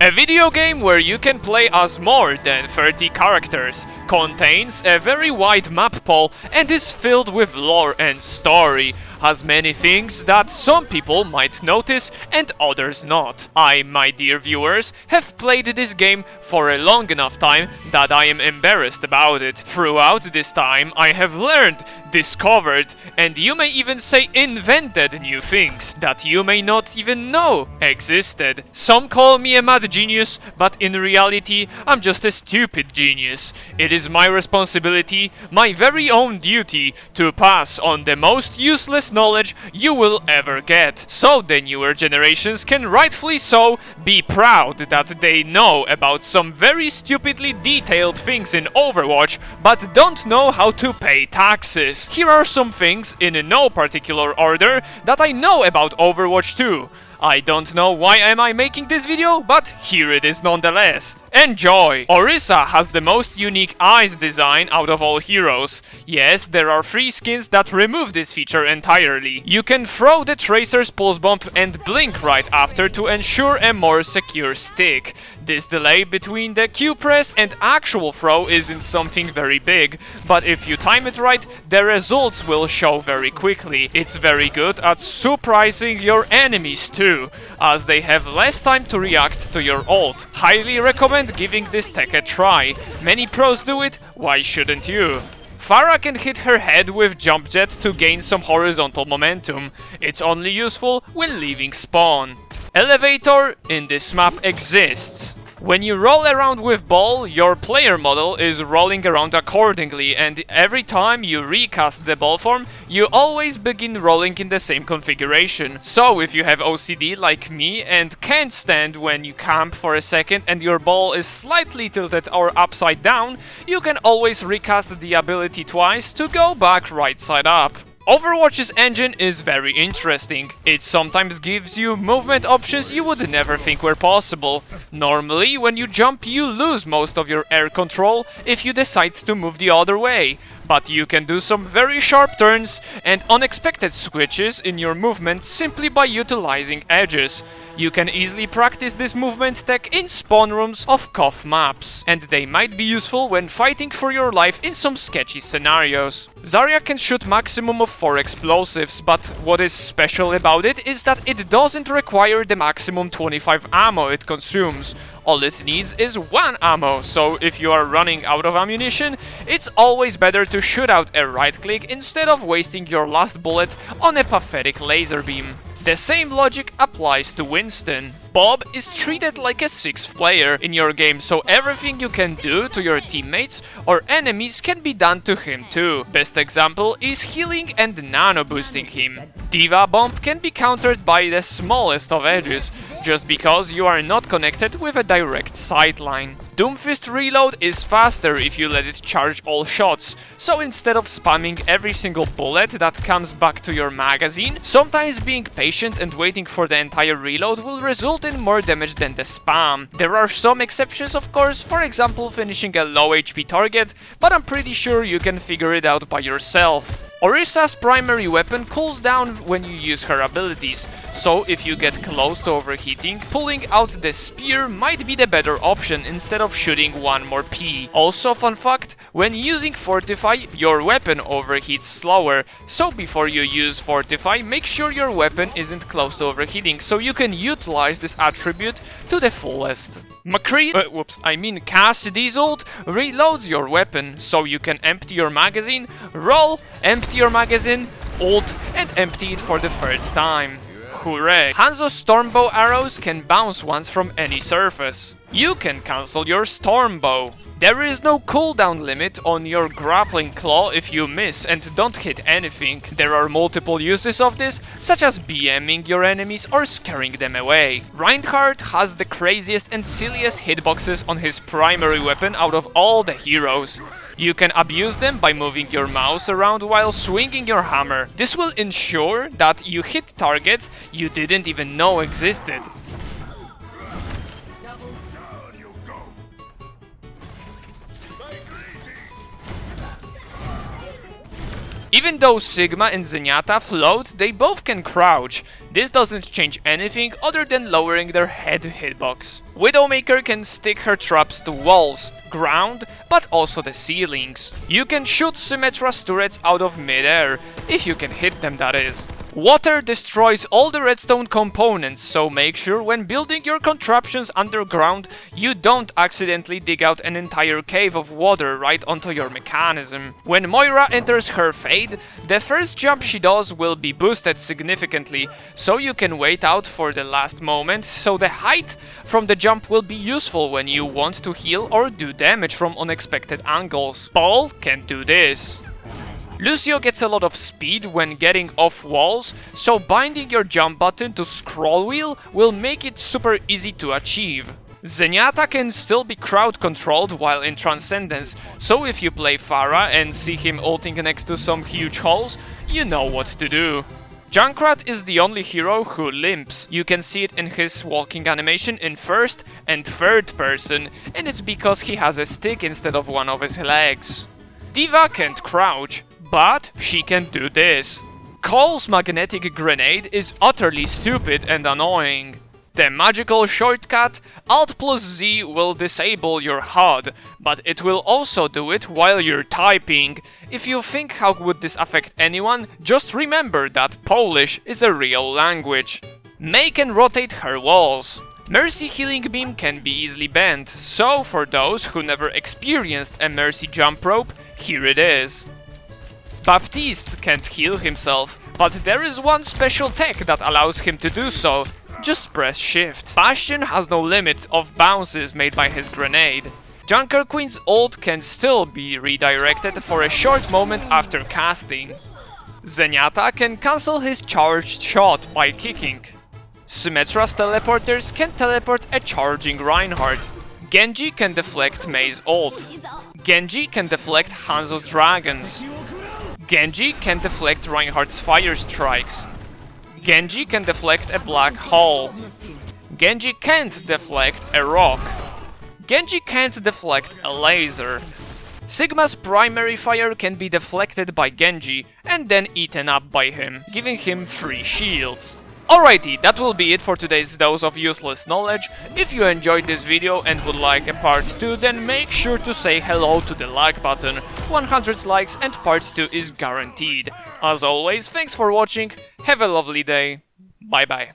A video game where you can play as more than 30 characters, contains a very wide map pool and is filled with lore and story, has many things that some people might notice and others not. I, my dear viewers, have played this game for a long enough time that I am embarrassed about it. Throughout this time I have learned, discovered, and you may even say invented new things that you may not even know existed. Some call me a mad genius, but in reality I'm just a stupid genius. It is my responsibility, my very own duty, to pass on the most useless knowledge you will ever get, so the newer generations can rightfully so be proud that they know about some very stupidly detailed things in Overwatch, but don't know how to pay taxes. Here are some things, in no particular order, that I know about Overwatch 2. I don't know why am I making this video, but here it is nonetheless. Enjoy! Orisa has the most unique eyes design out of all heroes. Yes, there are 3 skins that remove this feature entirely. You can throw the Tracer's pulse bomb and blink right after to ensure a more secure stick. This delay between the Q press and actual throw isn't something very big, but if you time it right, the results will show very quickly. It's very good at surprising your enemies too, as they have less time to react to your ult. Highly recommend giving this tech a try. Many pros do it, why shouldn't you? Pharah can hit her head with jump jet to gain some horizontal momentum. It's only useful when leaving spawn. Elevator in this map exists. When you roll around with ball, your player model is rolling around accordingly, and every time you recast the ball form, you always begin rolling in the same configuration. So if you have OCD like me and can't stand when you camp for a second and your ball is slightly tilted or upside down, you can always recast the ability twice to go back right side up. Overwatch's engine is very interesting. It sometimes gives you movement options you would never think were possible. Normally, when you jump, you lose most of your air control if you decide to move the other way. But you can do some very sharp turns and unexpected switches in your movement simply by utilizing edges. You can easily practice this movement tech in spawn rooms of KOF maps, and they might be useful when fighting for your life in some sketchy scenarios. Zarya can shoot maximum of 4 explosives, but what is special about it is that it doesn't require the maximum 25 ammo it consumes. All it needs is 1 ammo, so if you are running out of ammunition, it's always better to shoot out a right click instead of wasting your last bullet on a pathetic laser beam. The same logic applies to Winston. Bob is treated like a 6th player in your game, so everything you can do to your teammates or enemies can be done to him too. Best example is healing and nano boosting him. Diva Bomb can be countered by the smallest of edges, just because you are not connected with a direct sightline. Doomfist reload is faster if you let it charge all shots, so instead of spamming every single bullet that comes back to your magazine, sometimes being patient and waiting for the entire reload will result in more damage than the spam. There are some exceptions of course, for example finishing a low HP target, but I'm pretty sure you can figure it out by yourself. Orisa's primary weapon cools down when you use her abilities, so if you get close to overheating, pulling out the spear might be the better option instead of shooting one more P. Also fun fact, when using Fortify, your weapon overheats slower, so before you use Fortify, make sure your weapon isn't close to overheating so you can utilize this attribute to the fullest. McCree, Cassidy's ult reloads your weapon, so you can empty your magazine, roll, empty your magazine, ult, and empty it for the 3rd time. Hooray! Hanzo's Stormbow arrows can bounce once from any surface. You can cancel your Stormbow. There is no cooldown limit on your grappling claw if you miss and don't hit anything. There are multiple uses of this, such as BMing your enemies or scaring them away. Reinhardt has the craziest and silliest hitboxes on his primary weapon out of all the heroes. You can abuse them by moving your mouse around while swinging your hammer. This will ensure that you hit targets you didn't even know existed. Even though Sigma and Zenyatta float, they both can crouch. This doesn't change anything other than lowering their head hitbox. Widowmaker can stick her traps to walls, ground, but also the ceilings. You can shoot Symmetra's turrets out of mid-air, if you can hit them, that is. Water destroys all the redstone components, so make sure when building your contraptions underground, you don't accidentally dig out an entire cave of water right onto your mechanism. When Moira enters her fade, the first jump she does will be boosted significantly, so you can wait out for the last moment, so the height from the jump will be useful when you want to heal or do damage from unexpected angles. Paul can do this. Lucio gets a lot of speed when getting off walls, so binding your jump button to scroll wheel will make it super easy to achieve. Zenyatta can still be crowd controlled while in Transcendence, so if you play Pharah and see him ulting next to some huge holes, you know what to do. Junkrat is the only hero who limps. You can see it in his walking animation in first and third person, and it's because he has a stick instead of one of his legs. D.Va can't crouch, but she can do this. Cole's magnetic grenade is utterly stupid and annoying. The magical shortcut Alt plus Z will disable your HUD, but it will also do it while you're typing. If you think how would this affect anyone, just remember that Polish is a real language. Mei can rotate her walls. Mercy healing beam can be easily bent, so for those who never experienced a Mercy jump rope, here it is. Baptiste can't heal himself, but there is one special tech that allows him to do so. Just press shift. Bastion has no limit of bounces made by his grenade. Junker Queen's ult can still be redirected for a short moment after casting. Zenyatta can cancel his charged shot by kicking. Symmetra's teleporters can teleport a charging Reinhardt. Genji can deflect Mei's ult. Genji can deflect Hanzo's dragons. Genji can deflect Reinhardt's fire strikes. Genji can deflect a black hole. Genji can't deflect a rock. Genji can't deflect a laser. Sigma's primary fire can be deflected by Genji and then eaten up by him, giving him free shields. Alrighty, that will be it for today's dose of useless knowledge. If you enjoyed this video and would like a part 2, then make sure to say hello to the like button. 100 likes and part 2 is guaranteed. As always, thanks for watching, have a lovely day, bye bye.